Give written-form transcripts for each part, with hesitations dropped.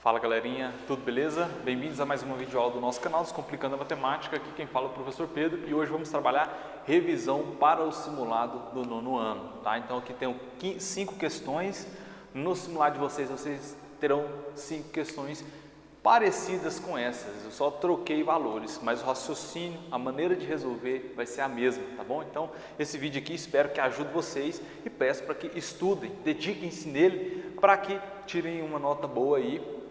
Fala galerinha, tudo beleza? Bem-vindos a mais uma videoaula do nosso canal Descomplicando a Matemática. Aqui quem fala é o professor Pedro e hoje vamos trabalhar revisão para o simulado do nono ano, tá? Então aqui tem 5 questões, no simulado de vocês terão 5 questões parecidas com essas, eu só troquei valores, mas o raciocínio, a maneira de resolver vai ser a mesma, tá bom? Então esse vídeo aqui espero que ajude vocês e peço para que estudem, dediquem-se nele para que tirem uma nota boa aí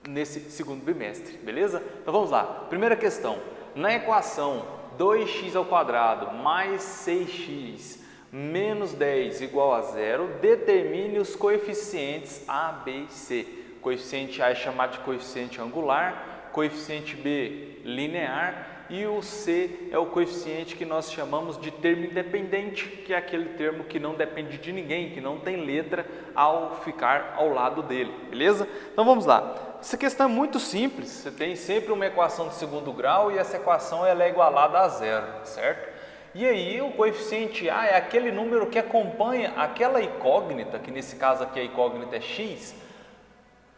nesse segundo bimestre, beleza? Então vamos lá, primeira questão, na equação 2x² mais 6x menos 10 igual a zero, determine os coeficientes A, B e C. Coeficiente A é chamado de coeficiente angular, coeficiente B linear e o C é o coeficiente que nós chamamos de termo independente, que é aquele termo que não depende de ninguém, que não tem letra ao ficar ao lado dele, beleza? Então vamos lá. Essa questão é muito simples, você tem sempre uma equação de segundo grau e essa equação ela é igualada a zero, certo? E aí o coeficiente A é aquele número que acompanha aquela incógnita, que nesse caso aqui a incógnita é x,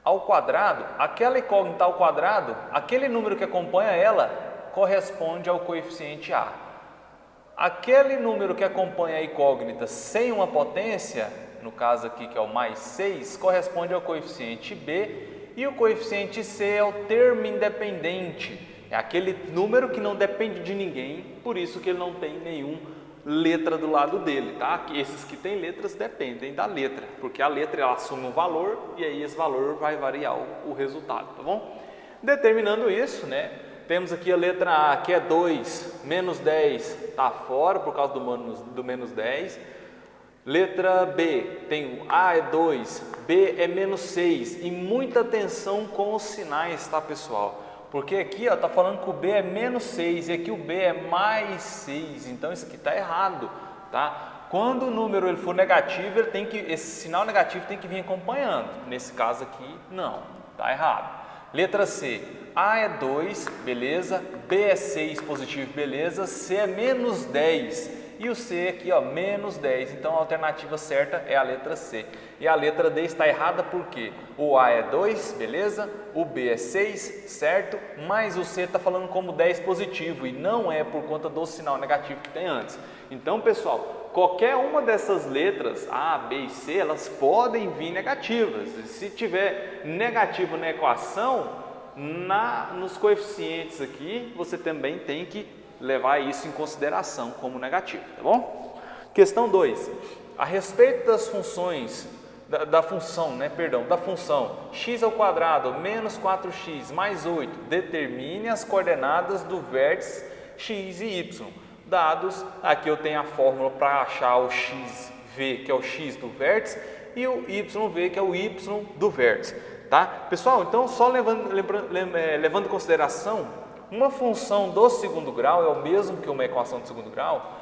ao quadrado. Aquela incógnita ao quadrado, aquele número que acompanha ela corresponde ao coeficiente A. Aquele número que acompanha a incógnita sem uma potência, no caso aqui que é o mais 6, corresponde ao coeficiente B. E o coeficiente C é o termo independente, é aquele número que não depende de ninguém, por isso que ele não tem nenhuma letra do lado dele, tá? Esses que têm letras dependem da letra, porque a letra ela assume um valor e aí esse valor vai variar o resultado, tá bom? Determinando isso, né? Temos aqui a letra A, que é 2, menos 10 está fora por causa do menos 10. Letra B, tem o A é 2, B é menos 6 e muita atenção com os sinais, tá pessoal? Porque aqui está falando que o B é menos 6 e aqui o B é mais 6, então isso aqui está errado, tá? Quando o número ele for negativo, esse sinal negativo tem que vir acompanhando, nesse caso aqui não, está errado. Letra C, A é 2, beleza, B é 6 positivo, beleza, C é menos 10. E o C aqui, ó, menos 10. Então a alternativa certa é a letra C. E a letra D está errada porque o A é 2, beleza? O B é 6, certo? Mas o C está falando como 10 positivo e não é por conta do sinal negativo que tem antes. Então, pessoal, qualquer uma dessas letras, A, B e C, elas podem vir negativas. Se tiver negativo na equação, nos coeficientes aqui, você também tem que levar isso em consideração como negativo, tá bom? Questão 2. A respeito das funções, da função x² menos 4x mais 8, determine as coordenadas do vértice x e y. Dados, aqui eu tenho a fórmula para achar o xv, que é o x do vértice, e o yv, que é o y do vértice, tá? Pessoal, então só levando em consideração, uma função do segundo grau é o mesmo que uma equação de segundo grau.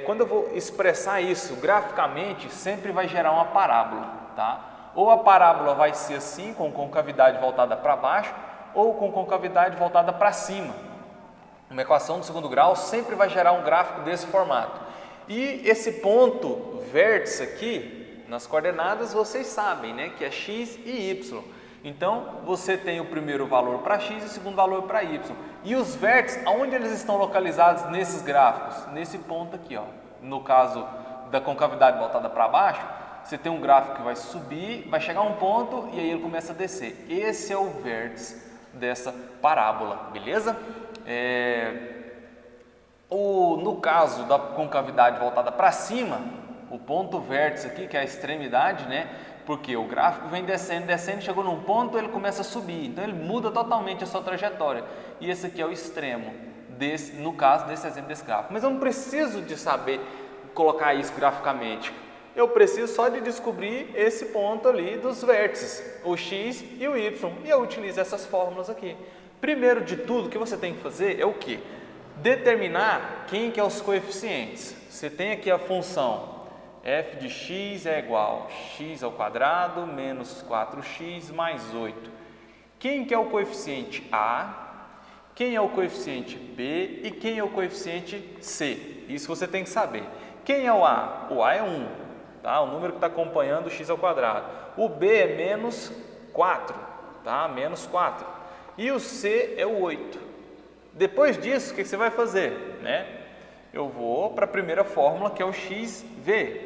Quando eu vou expressar isso graficamente, sempre vai gerar uma parábola, tá? Ou a parábola vai ser assim, com concavidade voltada para baixo, ou com concavidade voltada para cima. Uma equação de segundo grau sempre vai gerar um gráfico desse formato. E esse ponto vértice aqui, nas coordenadas, vocês sabem, né, que é x e y. Então, você tem o primeiro valor para x e o segundo valor para y. E os vértices, aonde eles estão localizados nesses gráficos? Nesse ponto aqui, ó. No caso da concavidade voltada para baixo, você tem um gráfico que vai subir, vai chegar a um ponto e aí ele começa a descer. Esse é o vértice dessa parábola, beleza? No caso da concavidade voltada para cima, o ponto vértice aqui, que é a extremidade, né? Porque o gráfico vem descendo, chegou num ponto, ele começa a subir. Então ele muda totalmente a sua trajetória. E esse aqui é o extremo, no caso desse exemplo desse gráfico. Mas eu não preciso de saber colocar isso graficamente. Eu preciso só de descobrir esse ponto ali dos vértices, o x e o y. E eu utilizo essas fórmulas aqui. Primeiro de tudo, o que você tem que fazer é o quê? Determinar quem que é os coeficientes. Você tem aqui a função f de x é igual a x² menos 4x mais 8. Quem que é o coeficiente A, quem é o coeficiente B e quem é o coeficiente C? Isso você tem que saber. Quem é o A? O A é 1, tá? O número que está acompanhando o x². O B é menos 4, tá? Menos 4. E o C é o 8. Depois disso, o que você vai fazer, né? Eu vou para a primeira fórmula, que é o XV,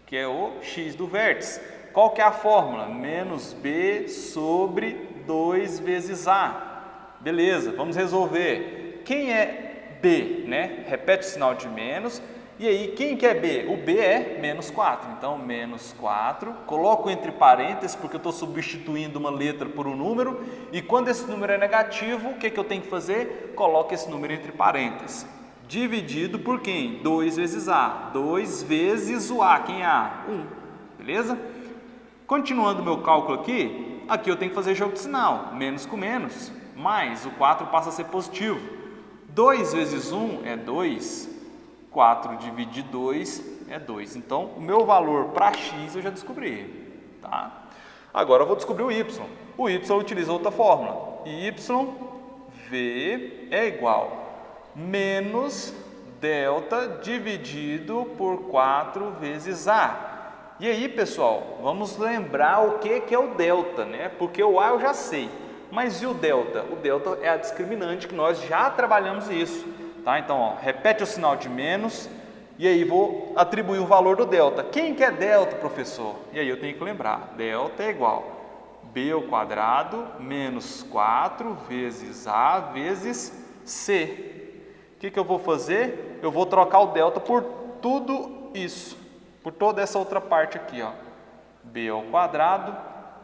que é o x do vértice. Qual que é a fórmula? Menos B sobre 2 vezes A. Beleza, vamos resolver. Quem é B, né? Repete o sinal de menos. E aí, quem que é B? O B é menos 4. Então, menos 4. Coloco entre parênteses, porque eu estou substituindo uma letra por um número. E quando esse número é negativo, o que eu tenho que fazer? Coloco esse número entre parênteses. Dividido por quem? 2 vezes A. 2 vezes o A. Quem é A? 1. Beleza? Continuando o meu cálculo aqui, eu tenho que fazer jogo de sinal. Menos com menos, mais o 4 passa a ser positivo. 2 vezes 1 é 2. 4 dividido 2 é 2. Então, o meu valor para x eu já descobri. Tá? Agora eu vou descobrir o y. O y utiliza outra fórmula. YV é igual menos delta dividido por 4 vezes A. E aí, pessoal, vamos lembrar o que é o delta, né? Porque o A eu já sei, mas e o delta? O delta é a discriminante que nós já trabalhamos isso, tá? Então, ó, repete o sinal de menos e aí vou atribuir o valor do delta. Quem que é delta, professor? E aí eu tenho que lembrar, delta é igual B ao quadrado menos 4 vezes A vezes C. O que eu vou fazer? Eu vou trocar o delta por tudo isso, por toda essa outra parte aqui, ó. B ao quadrado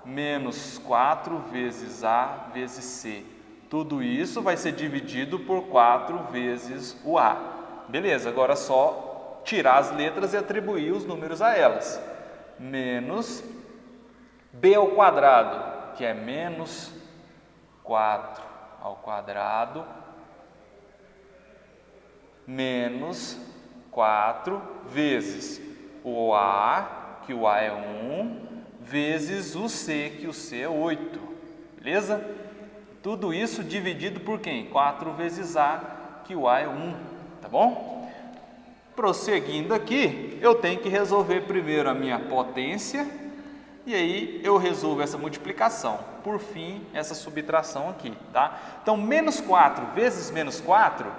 menos 4 vezes A vezes C. Tudo isso vai ser dividido por 4 vezes o A. Beleza, agora é só tirar as letras e atribuir os números a elas. Menos B ao quadrado, que é menos 4 ao quadrado, menos 4 vezes o A, que o A é 1, vezes o C, que o C é 8. Beleza? Tudo isso dividido por quem? 4 vezes A, que o A é 1. Tá bom? Prosseguindo aqui, eu tenho que resolver primeiro a minha potência e aí eu resolvo essa multiplicação. Por fim, essa subtração aqui, tá? Então, menos 4 vezes menos 4,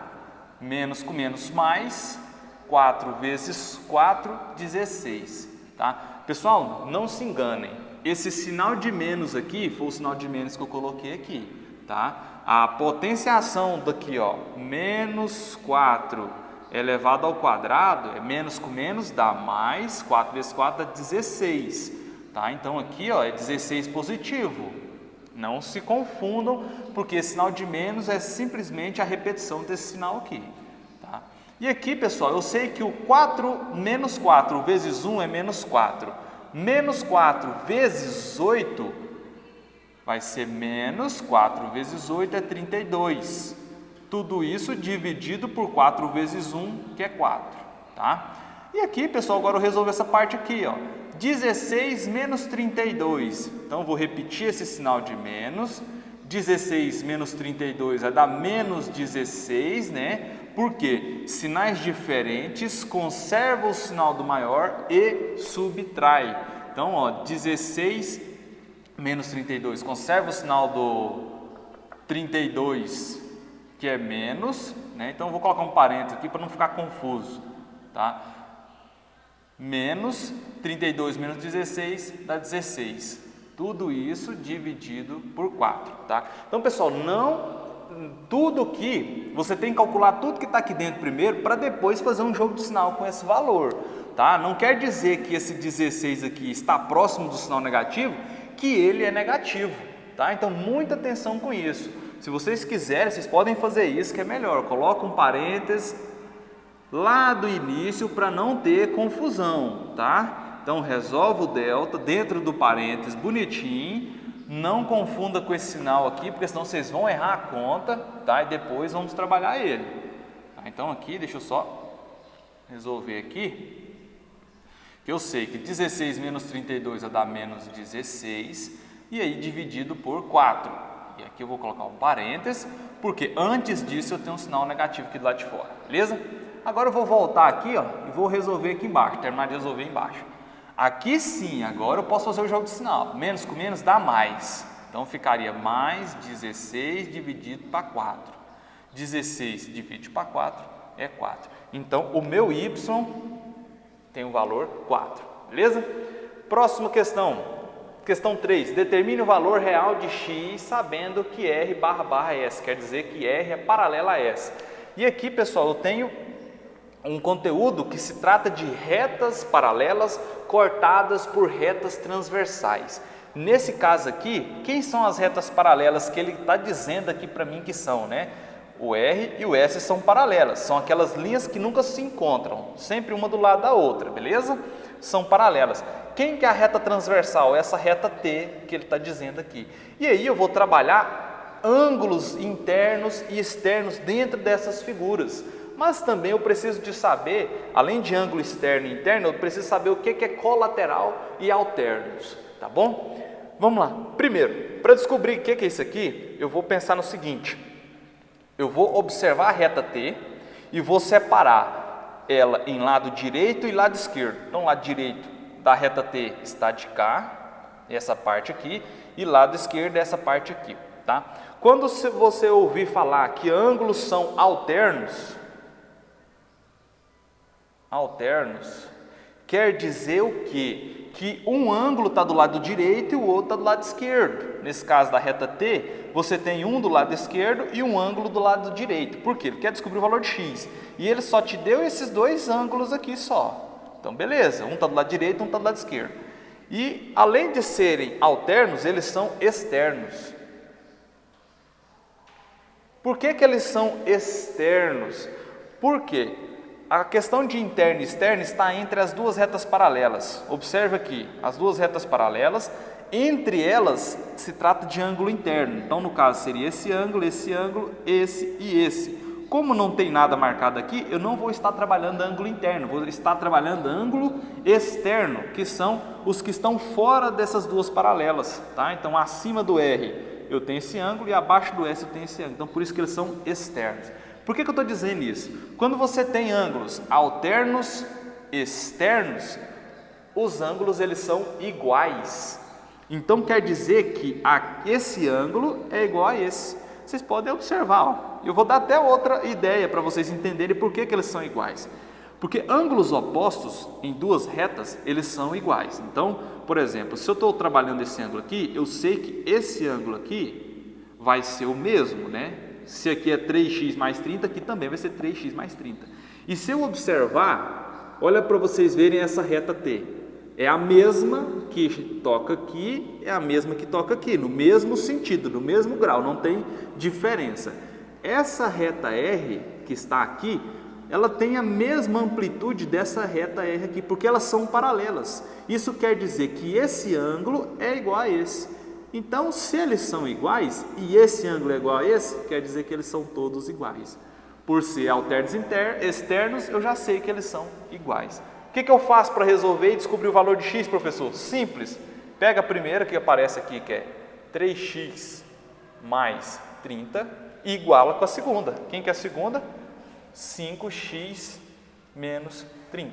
menos com menos mais, 4 vezes 4, 16, tá? Pessoal, não se enganem, esse sinal de menos aqui foi o sinal de menos que eu coloquei aqui, tá? A potenciação daqui, ó, menos 4 elevado ao quadrado, é menos com menos, dá mais, 4 vezes 4 dá 16, tá? Então aqui, ó, é 16 positivo. Não se confundam, porque esse sinal de menos é simplesmente a repetição desse sinal aqui, tá? E aqui, pessoal, eu sei que o 4 menos 4 vezes 1 é menos 4. Menos 4 vezes 8 vai ser menos 4 vezes 8 é 32. Tudo isso dividido por 4 vezes 1, que é 4, tá? E aqui, pessoal, agora eu resolvo essa parte aqui, ó. 16 menos 32. Então, eu vou repetir esse sinal de menos. 16 menos 32 vai dar menos 16, né? Porque sinais diferentes conservam o sinal do maior e subtrai. Então, ó, 16 menos 32 conserva o sinal do 32, que é menos, né? Então, eu vou colocar um parênteses aqui para não ficar confuso, tá? Menos 32 menos 16 dá 16. Tudo isso dividido por 4, tá? Então, pessoal, tudo que você tem que calcular tudo que está aqui dentro primeiro para depois fazer um jogo de sinal com esse valor, tá? Não quer dizer que esse 16 aqui está próximo do sinal negativo, que ele é negativo, tá? Então, muita atenção com isso. Se vocês quiserem, vocês podem fazer isso, que é melhor. Coloca um parênteses lá do início para não ter confusão, tá? Então, resolve o delta dentro do parênteses bonitinho, não confunda com esse sinal aqui, porque senão vocês vão errar a conta, tá? E depois vamos trabalhar ele. Tá? Então, aqui, deixa eu só resolver aqui, que eu sei que 16 menos 32 vai dar menos 16, e aí dividido por 4. E aqui eu vou colocar um parênteses, porque antes disso eu tenho um sinal negativo aqui do lado de fora, beleza? Agora eu vou voltar aqui, ó, e vou resolver aqui embaixo, terminar de resolver embaixo. Aqui sim, agora eu posso fazer o jogo de sinal. Menos com menos dá mais. Então ficaria mais 16 dividido para 4. 16 dividido para 4 é 4. Então o meu y tem o valor 4. Beleza? Próxima questão. Questão 3. Determine o valor real de x sabendo que R barra S. Quer dizer que R é paralela a S. E aqui, pessoal, eu tenho um conteúdo que se trata de retas paralelas cortadas por retas transversais. Nesse caso aqui, quem são as retas paralelas que ele está dizendo aqui para mim que são, né? O R e o S são paralelas, são aquelas linhas que nunca se encontram, sempre uma do lado da outra, beleza? São paralelas. Quem que é a reta transversal? Essa reta T que ele está dizendo aqui. E aí eu vou trabalhar ângulos internos e externos dentro dessas figuras. Mas também eu preciso de saber, além de ângulo externo e interno, eu preciso saber o que é colateral e alternos, tá bom? Vamos lá. Primeiro, para descobrir o que é isso aqui, eu vou pensar no seguinte. Eu vou observar a reta T e vou separar ela em lado direito e lado esquerdo. Então, lado direito da reta T está de cá, essa parte aqui, e lado esquerdo essa parte aqui, tá? Quando você ouvir falar que ângulos são alternos, quer dizer o quê? Que um ângulo está do lado direito e o outro está do lado esquerdo. Nesse caso da reta T, você tem um do lado esquerdo e um ângulo do lado direito. Por quê? Ele quer descobrir o valor de x. E ele só te deu esses dois ângulos aqui só. Então, beleza. Um está do lado direito, um está do lado esquerdo. E, além de serem alternos, eles são externos. Por que eles são externos? Por quê? A questão de interno e externo está entre as duas retas paralelas. Observe aqui, as duas retas paralelas, entre elas se trata de ângulo interno. Então, no caso, seria esse, esse e esse. Como não tem nada marcado aqui, eu não vou estar trabalhando ângulo interno, vou estar trabalhando ângulo externo, que são os que estão fora dessas duas paralelas, tá? Então, acima do R eu tenho esse ângulo e abaixo do S eu tenho esse ângulo. Então, por isso que eles são externos. Por que eu estou dizendo isso? Quando você tem ângulos alternos, externos, os ângulos eles são iguais. Então quer dizer que esse ângulo é igual a esse. Vocês podem observar, ó. Eu vou dar até outra ideia para vocês entenderem por que eles são iguais. Porque ângulos opostos em duas retas, eles são iguais. Então, por exemplo, se eu estou trabalhando esse ângulo aqui, eu sei que esse ângulo aqui vai ser o mesmo, né? Se aqui é 3x mais 30, aqui também vai ser 3x mais 30. E se eu observar, olha para vocês verem essa reta T. É a mesma que toca aqui, é a mesma que toca aqui, no mesmo sentido, no mesmo grau, não tem diferença. Essa reta R que está aqui, ela tem a mesma amplitude dessa reta R aqui, porque elas são paralelas. Isso quer dizer que esse ângulo é igual a esse. Então, se eles são iguais e esse ângulo é igual a esse, quer dizer que eles são todos iguais. Por ser alternos externos, eu já sei que eles são iguais. O que eu faço para resolver e descobrir o valor de x, professor? Simples. Pega a primeira que aparece aqui, que é 3x mais 30, e iguala com a segunda. Quem que é a segunda? 5x menos 30.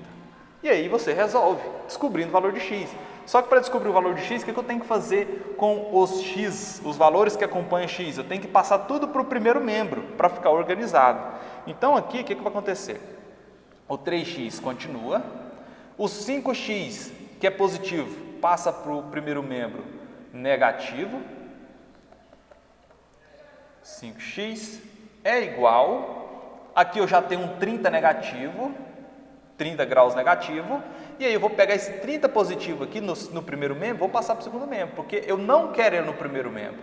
E aí você resolve, descobrindo o valor de x. Só que para descobrir o valor de x, o que eu tenho que fazer com os x, os valores que acompanham x? Eu tenho que passar tudo para o primeiro membro, para ficar organizado. Então aqui, o que vai acontecer? O 3x continua, o 5x, que é positivo, passa para o primeiro membro negativo. 5x é igual, aqui eu já tenho um 30 negativo, 30 graus negativo, e aí eu vou pegar esse 30 positivo aqui no primeiro membro, vou passar para o segundo membro, porque eu não quero ele no primeiro membro,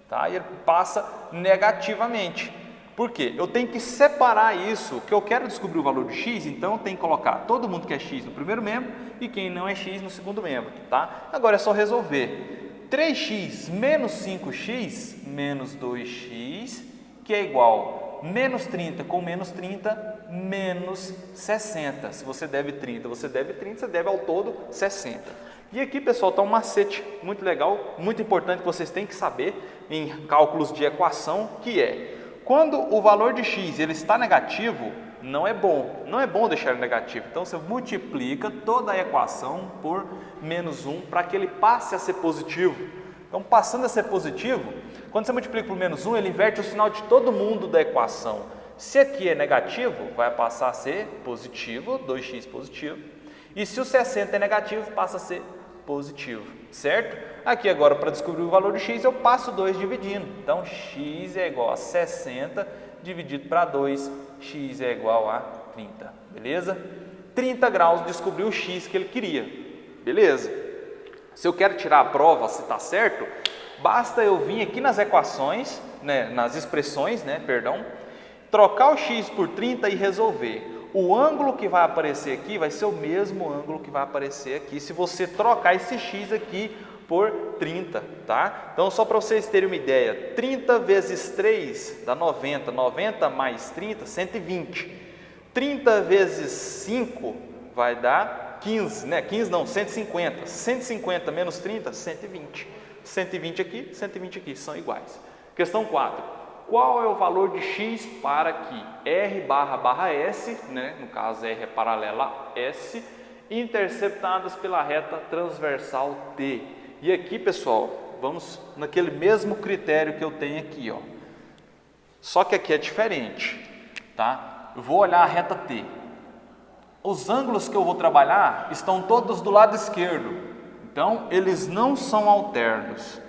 tá? E ele passa negativamente. Por quê? Eu tenho que separar isso, que eu quero descobrir o valor de x, então eu tenho que colocar todo mundo que é x no primeiro membro e quem não é x no segundo membro, tá? Agora é só resolver. 3x menos 5x menos 2x, que é igual menos 30 com menos 30, menos 60. Se você deve 30, você deve 30, você deve ao todo 60. E aqui, pessoal, está um macete muito legal, muito importante que vocês têm que saber em cálculos de equação, que é, quando o valor de x ele está negativo, não é bom. Não é bom deixar ele negativo. Então você multiplica toda a equação por menos 1 para que ele passe a ser positivo. Então, passando a ser positivo, quando você multiplica por menos 1, ele inverte o sinal de todo mundo da equação. Se aqui é negativo, vai passar a ser positivo, 2x positivo. E se o 60 é negativo, passa a ser positivo, certo? Aqui agora, para descobrir o valor de x, eu passo 2 dividindo. Então, x é igual a 60 dividido para 2, x é igual a 30, beleza? 30 graus, descobriu o x que ele queria, beleza? Se eu quero tirar a prova, se está certo, basta eu vir aqui nas equações, né, nas expressões, perdão, trocar o x por 30 e resolver. O ângulo que vai aparecer aqui vai ser o mesmo ângulo que vai aparecer aqui se você trocar esse x aqui por 30, tá? Então, só para vocês terem uma ideia, 30 vezes 3 dá 90, 90 mais 30, 120. 30 vezes 5 vai dar 15, 15 não, 150. 150 menos 30, 120. 120 aqui, 120 aqui, são iguais. Questão 4. Qual é o valor de x para que R barra S, no caso R é paralela a S, interceptadas pela reta transversal T. E aqui, pessoal, vamos naquele mesmo critério que eu tenho aqui, ó. Só que aqui é diferente, tá? Eu vou olhar a reta T. Os ângulos que eu vou trabalhar estão todos do lado esquerdo, então eles não são alternos,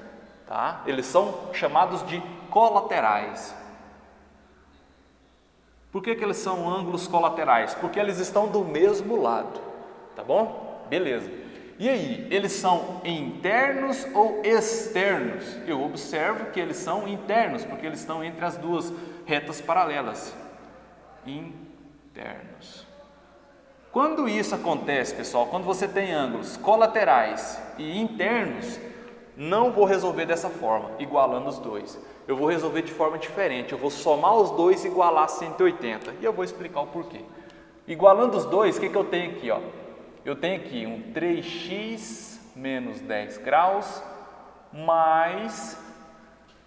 tá? Eles são chamados de colaterais. Por que eles são ângulos colaterais? Porque eles estão do mesmo lado, tá bom? Beleza. E aí, eles são internos ou externos? Eu observo que eles são internos, porque eles estão entre as duas retas paralelas. Internos. Quando isso acontece, pessoal, quando você tem ângulos colaterais e internos, não vou resolver dessa forma, igualando os dois. Eu vou resolver de forma diferente, eu vou somar os dois e igualar 180. E eu vou explicar o porquê. Igualando os dois, o que eu tenho aqui? Ó? Eu tenho aqui um 3x menos 10 graus mais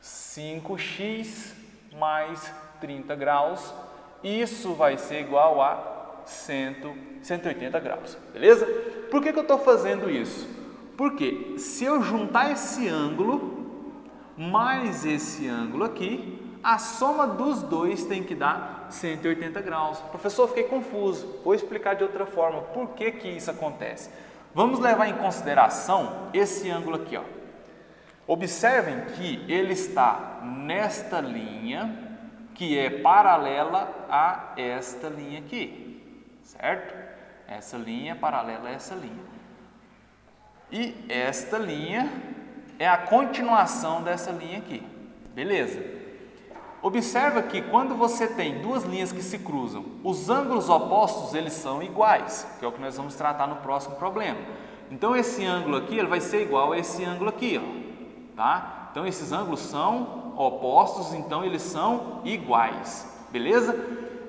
5x mais 30 graus. Isso vai ser igual a 180 graus, beleza? Por que eu estou fazendo isso? Porque se eu juntar esse ângulo mais esse ângulo aqui, a soma dos dois tem que dar 180 graus. Professor, eu fiquei confuso. Vou explicar de outra forma. Por que isso acontece? Vamos levar em consideração esse ângulo aqui, ó. Observem que ele está nesta linha, que é paralela a esta linha aqui, certo? Essa linha é paralela a essa linha. E esta linha é a continuação dessa linha aqui, beleza? Observa que quando você tem duas linhas que se cruzam, os ângulos opostos eles são iguais, que é o que nós vamos tratar no próximo problema. Então esse ângulo aqui ele vai ser igual a esse ângulo aqui, ó, tá? Então esses ângulos são opostos, então eles são iguais, beleza?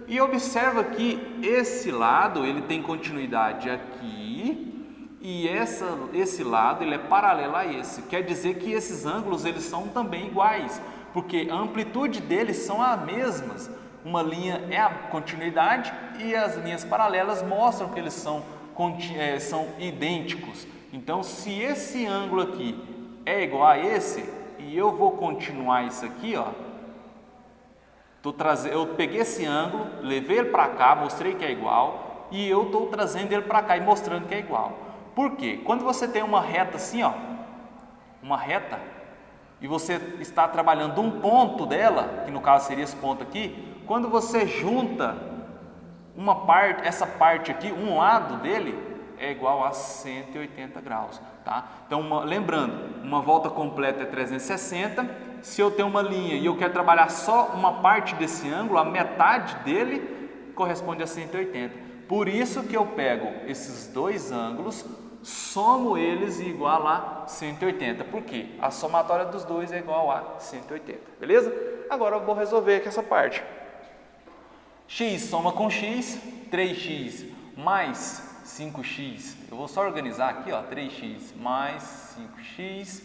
E observa que esse lado ele tem continuidade aqui. E esse lado ele é paralelo a esse, quer dizer que esses ângulos eles são também iguais, porque a amplitude deles são as mesmas. Uma linha é a continuidade e as linhas paralelas mostram que eles são idênticos. Então, se esse ângulo aqui é igual a esse, e eu vou continuar isso aqui, ó, eu peguei esse ângulo, levei ele para cá, mostrei que é igual, e eu estou trazendo ele para cá e mostrando que é igual. Por quê? Quando você tem uma reta assim, ó, uma reta, e você está trabalhando um ponto dela, que no caso seria esse ponto aqui, quando você junta essa parte aqui, um lado dele é igual a 180 graus, tá? Então, lembrando, uma volta completa é 360, se eu tenho uma linha e eu quero trabalhar só uma parte desse ângulo, a metade dele corresponde a 180. Por isso que eu pego esses dois ângulos, somo eles e igual a 180. Por quê? A somatória dos dois é igual a 180, beleza? Agora eu vou resolver aqui essa parte. X soma com x, 3x mais 5x. Eu vou só organizar aqui, ó, 3x mais 5x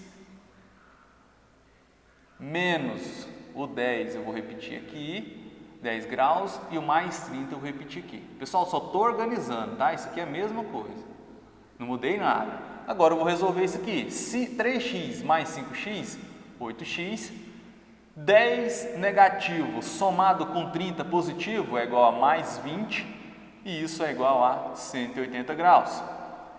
menos o 10, eu vou repetir aqui, 10 graus e o mais 30 eu vou repetir aqui. Pessoal, só estou organizando, tá? Isso aqui é a mesma coisa. Não mudei nada. Agora eu vou resolver isso aqui. 3x mais 5x, 8x. 10 negativo somado com 30 positivo é igual a mais 20. E isso é igual a 180 graus.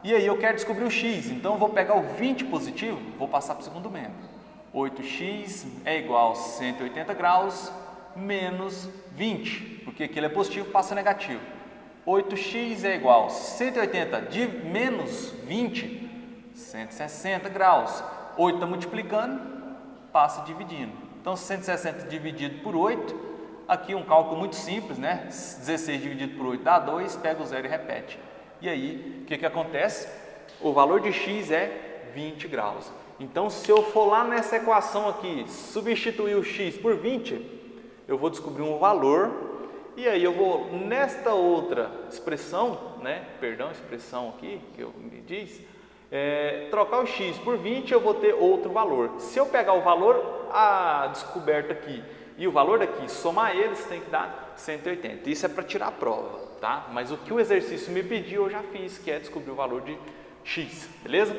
E aí eu quero descobrir o x. Então eu vou pegar o 20 positivo, vou passar para o segundo membro. 8x é igual a 180 graus menos 20, porque aquilo é positivo, passa negativo. 8x é igual a 180 de menos 20, 160 graus. 8 está multiplicando, passa dividindo. Então 160 dividido por 8, aqui um cálculo muito simples, né? 16 dividido por 8 dá 2, pega o zero e repete. E aí, o que acontece? O valor de x é 20 graus. Então, se eu for lá nessa equação aqui, substituir o x por 20, eu vou descobrir um valor, e aí eu vou nesta outra expressão, expressão aqui, que eu me diz, trocar o x por 20, eu vou ter outro valor. Se eu pegar o valor descoberto aqui e o valor daqui, somar eles, tem que dar 180. Isso é para tirar a prova, tá? Mas o que o exercício me pediu, eu já fiz, que é descobrir o valor de x, beleza?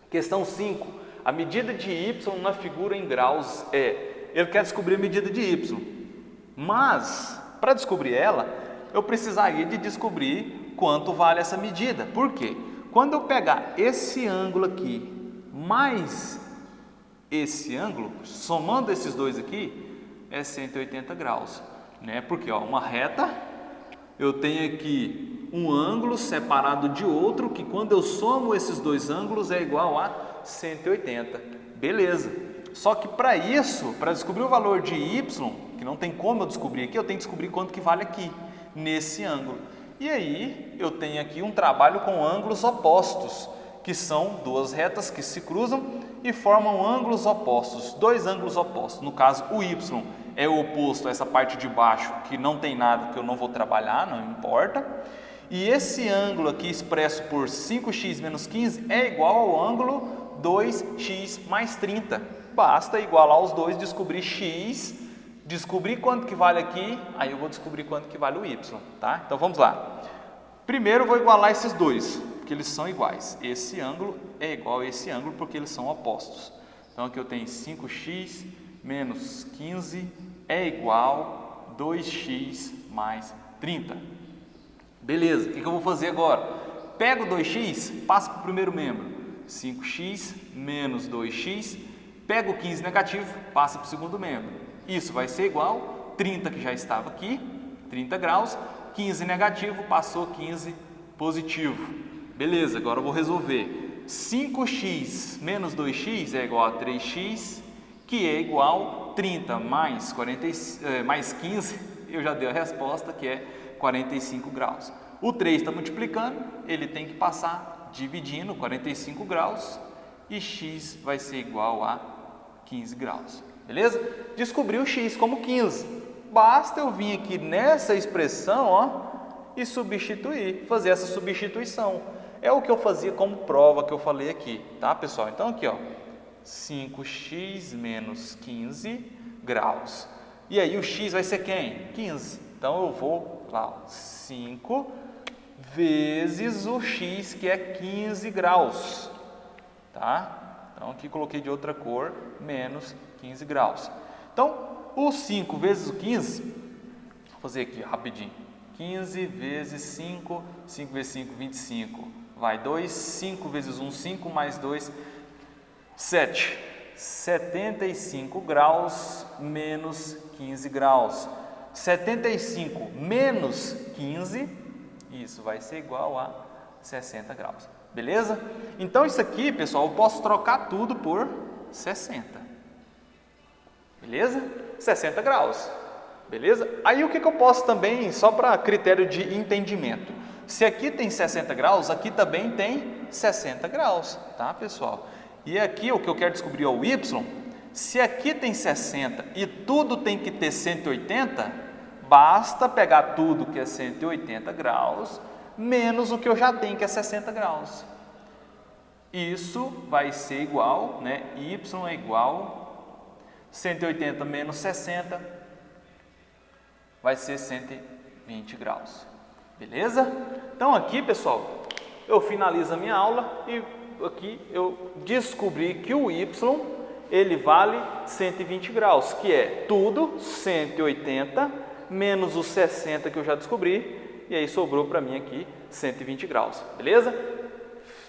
Questão 5. A medida de y na figura em graus é... Ele quer descobrir a medida de y, mas para descobrir ela, eu precisaria de descobrir quanto vale essa medida. Por quê? Quando eu pegar esse ângulo aqui mais esse ângulo, somando esses dois aqui, é 180 graus, né? Porque uma reta, eu tenho aqui um ângulo separado de outro, que quando eu somo esses dois ângulos é igual a 180. Beleza. Só que para isso, para descobrir o valor de y, que não tem como eu descobrir aqui, eu tenho que descobrir quanto que vale aqui, nesse ângulo. E aí, eu tenho aqui um trabalho com ângulos opostos, que são duas retas que se cruzam e formam ângulos opostos, dois ângulos opostos. No caso, o y é o oposto a essa parte de baixo, que não tem nada, que eu não vou trabalhar, não importa. E esse ângulo aqui expresso por 5x menos 15 é igual ao ângulo 2x mais 30. Basta igualar os dois, descobrir x, descobrir quanto que vale aqui, aí eu vou descobrir quanto que vale o y, tá? Então vamos lá. Primeiro eu vou igualar esses dois, porque eles são iguais. Esse ângulo é igual a esse ângulo porque eles são opostos. Então aqui eu tenho 5x menos 15 é igual a 2x mais 30. Beleza, o que eu vou fazer agora? Pego 2x, passo para o primeiro membro. 5x menos 2x, pego o 15 negativo, passa para o segundo membro. Isso vai ser igual a 30 que já estava aqui, 30 graus, 15 negativo, passou 15 positivo. Beleza, agora eu vou resolver. 5x menos 2x é igual a 3x, que é igual a 30 mais 15, eu já dei a resposta, que é 45 graus. O 3 está multiplicando, ele tem que passar dividindo 45 graus e x vai ser igual a 15 graus. Beleza? Descobri o x como 15. Basta eu vir aqui nessa expressão e substituir, fazer essa substituição. É o que eu fazia como prova que eu falei aqui, tá, pessoal? Então aqui, 5x menos 15 graus. E aí o x vai ser quem? 15. Então eu vou lá, 5 vezes o x, que é 15 graus, tá? Então aqui coloquei de outra cor, menos 15 graus. Então, o 5 vezes o 15, vou fazer aqui rapidinho. 15 vezes 5, 5 vezes 5, 25, vai 2, 5 vezes 1, 5, mais 2, 7. 75 graus menos 15 graus. 75 menos 15, isso vai ser igual a 60 graus. Beleza? Então isso aqui, pessoal, eu posso trocar tudo por 60. Beleza? 60 graus. Beleza? Aí o que eu posso também, só para critério de entendimento. Se aqui tem 60 graus, aqui também tem 60 graus, tá, pessoal? E aqui o que eu quero descobrir é o y. Se aqui tem 60 e tudo tem que ter 180, basta pegar tudo que é 180 graus, menos o que eu já tenho que é 60 graus. Isso vai ser igual, né? Y é igual 180 menos 60, vai ser 120 graus. Beleza? Então aqui, pessoal, eu finalizo a minha aula e aqui eu descobri que o y ele vale 120 graus, que é tudo 180 menos os 60 que eu já descobri, e aí sobrou para mim aqui 120 graus, beleza?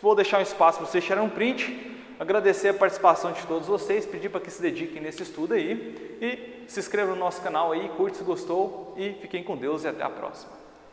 Vou deixar um espaço para vocês tirarem um print, agradecer a participação de todos vocês, pedir para que se dediquem nesse estudo aí, e se inscrevam no nosso canal aí, curte se gostou, e fiquem com Deus e até a próxima.